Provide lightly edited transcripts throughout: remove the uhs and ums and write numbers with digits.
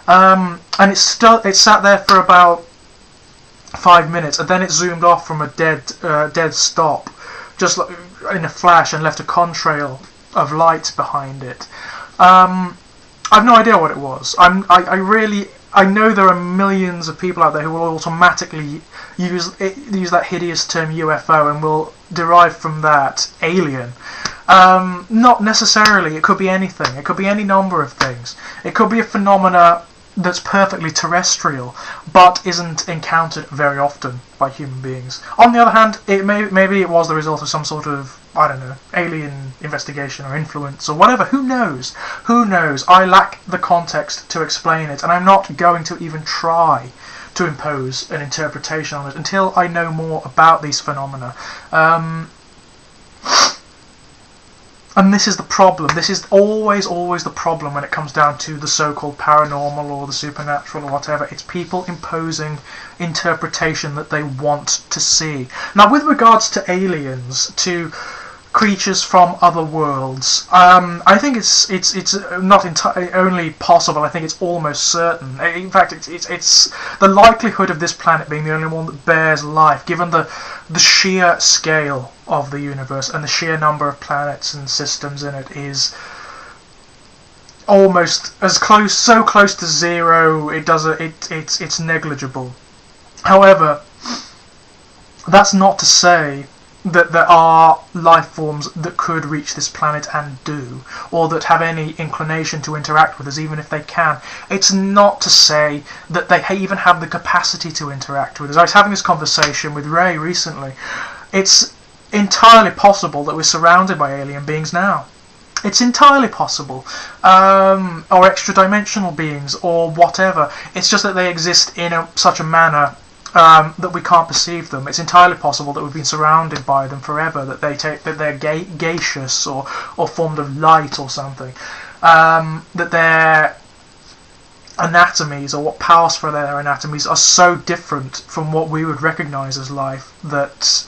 And it sat there for about 5 minutes, and then it zoomed off from a dead stop, just like in a flash, and left a contrail of light behind it. I've no idea what it was. I know there are millions of people out there who will automatically use that hideous term UFO and will derive from that alien. Not necessarily. It could be anything. It could be any number of things. It could be a phenomena that's perfectly terrestrial, but isn't encountered very often by human beings. On the other hand, maybe it was the result of some sort of, I don't know, alien investigation or influence or whatever. Who knows? Who knows? I lack the context to explain it, and I'm not going to even try to impose an interpretation on it until I know more about these phenomena. And this is the problem. This is always the problem when it comes down to the so-called paranormal or the supernatural or whatever. It's people imposing interpretation that they want to see. Now, with regards to aliens, to creatures from other worlds, I think it's not only possible. I think it's almost certain. In fact, it's the likelihood of this planet being the only one that bears life, given the sheer scale of the universe and the sheer number of planets and systems in it, is almost so close to zero. It's negligible. However, that's not to say that there are life forms that could reach this planet and do, or that have any inclination to interact with us, even if they can. It's not to say that they even have the capacity to interact with us. I was having this conversation with Ray recently. It's entirely possible that we're surrounded by alien beings now. It's entirely possible. Or extra-dimensional beings, or whatever. It's just that they exist in such a manner that we can't perceive them. It's entirely possible that we've been surrounded by them forever, that they're gaseous or formed of light or something, that their anatomies, or what pass for their anatomies, are so different from what we would recognise as life that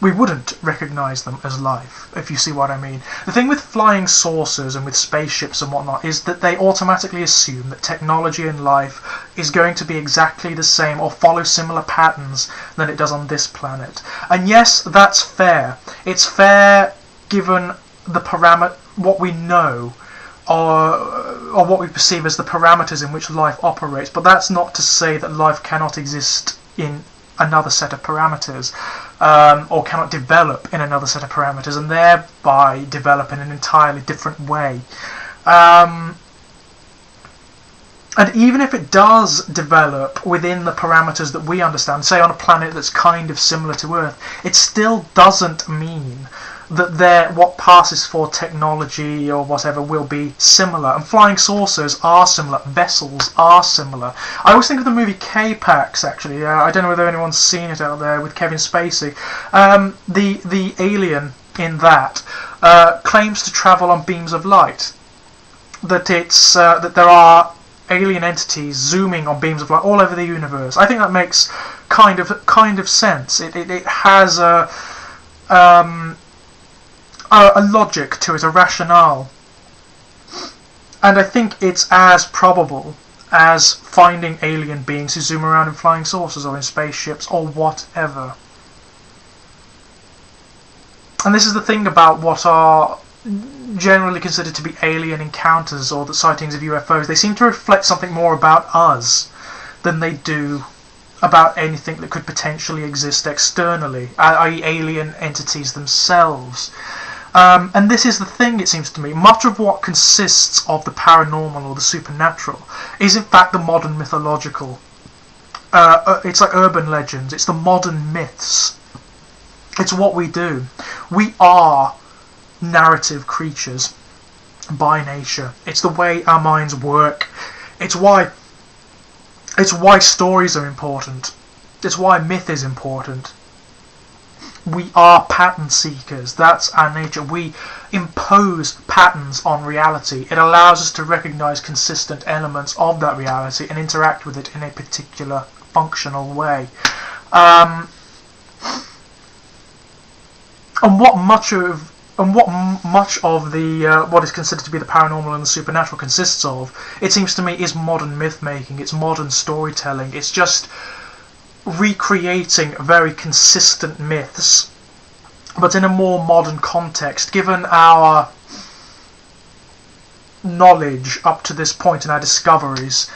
we wouldn't recognise them as life, if you see what I mean. The thing with flying saucers and with spaceships and whatnot is that they automatically assume that technology and life is going to be exactly the same or follow similar patterns than it does on this planet. And yes, that's fair. It's fair given the what we know, or what we perceive as the parameters in which life operates, but that's not to say that life cannot exist in another set of parameters, or cannot develop in another set of parameters, and thereby develop in an entirely different way. And even if it does develop within the parameters that we understand, say on a planet that's kind of similar to Earth, it still doesn't mean that what passes for technology or whatever will be similar. And flying saucers are similar. Vessels are similar. I always think of the movie K-Pax, actually. I don't know whether anyone's seen it out there, with Kevin Spacey. The alien in that claims to travel on beams of light. That there are alien entities zooming on beams of light all over the universe. I think that makes kind of sense. It has a logic to it, a rationale. And I think it's as probable as finding alien beings who zoom around in flying saucers or in spaceships or whatever. And this is the thing about what are generally considered to be alien encounters or the sightings of UFOs. They seem to reflect something more about us than they do about anything that could potentially exist externally, i.e. alien entities themselves. And this is the thing, it seems to me. Much of what consists of the paranormal or the supernatural is in fact the modern mythological. It's like urban legends. It's the modern myths. It's what we do. We are narrative creatures by nature. It's the way our minds work. It's why stories are important. It's why myth is important. We are pattern seekers. That's our nature. We impose patterns on reality. It allows us to recognise consistent elements of that reality and interact with it in a particular functional way. And what much of what much of the what is considered to be the paranormal and the supernatural consists of, it seems to me, is modern myth-making, it's modern storytelling, it's just recreating very consistent myths, but in a more modern context, given our knowledge up to this point and our discoveries.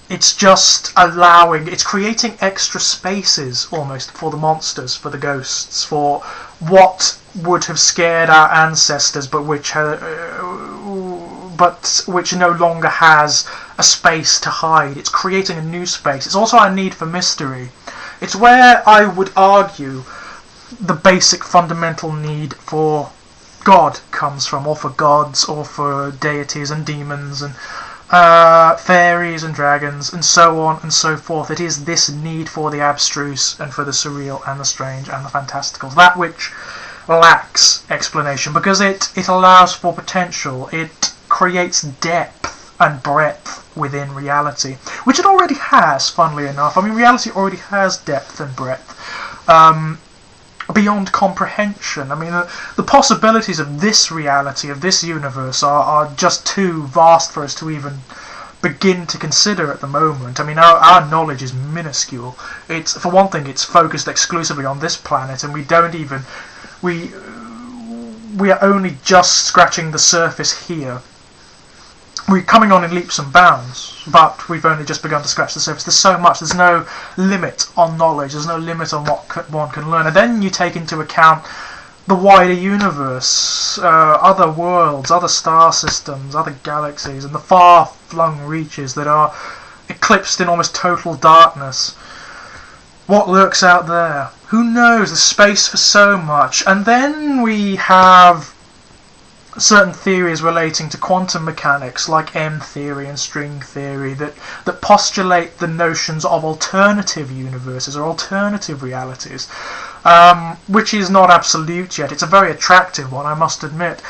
It's just it's creating extra spaces almost for the monsters, for the ghosts, for what would have scared our ancestors, but which no longer has a space to hide. It's creating a new space. It's also our need for mystery. It's where I would argue the basic fundamental need for God comes from, or for gods, or for deities and demons and fairies and dragons and so on and so forth. It is this need for the abstruse and for the surreal and the strange and the fantastical, that which lacks explanation, because it allows for potential. It creates depth and breadth within reality, which it already has, funnily enough. I mean, reality already has depth and breadth beyond comprehension. I mean, the possibilities of this reality, of this universe, are just too vast for us to even begin to consider at the moment. I mean, our knowledge is minuscule. For one thing, it's focused exclusively on this planet, and we are only just scratching the surface here. We're coming on in leaps and bounds, but we've only just begun to scratch the surface. There's so much. There's no limit on knowledge. There's no limit on what one can learn. And then you take into account the wider universe, other worlds, other star systems, other galaxies, and the far-flung reaches that are eclipsed in almost total darkness. What lurks out there? Who knows? There's space for so much. And then we have certain theories relating to quantum mechanics, like M theory and string theory, that postulate the notions of alternative universes or alternative realities, which is not absolute yet. It's a very attractive one, I must admit,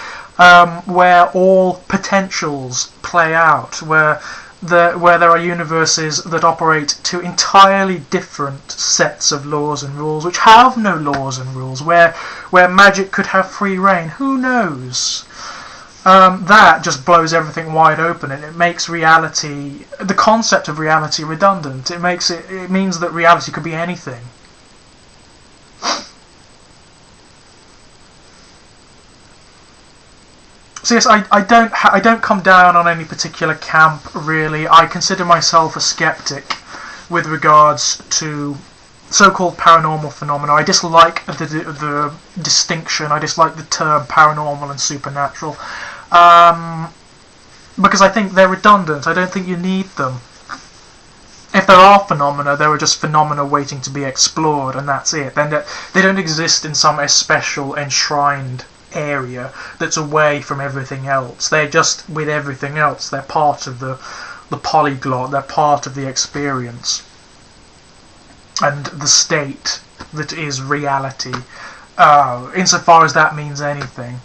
where all potentials play out, where there are universes that operate to entirely different sets of laws and rules, which have no laws and rules, where magic could have free reign. Who knows? That just blows everything wide open, and it makes reality, the concept of reality, redundant. It means that reality could be anything. So yes, I don't come down on any particular camp, really. I consider myself a skeptic with regards to so-called paranormal phenomena. I dislike the distinction. I dislike the term paranormal and supernatural, because I think they're redundant. I don't think you need them. If there are phenomena, there are just phenomena waiting to be explored, and that's it. Then they don't exist in some especial enshrined area that's away from everything else. They're just with everything else. They're part of the polyglot. They're part of the experience and the state that is reality, insofar as that means anything.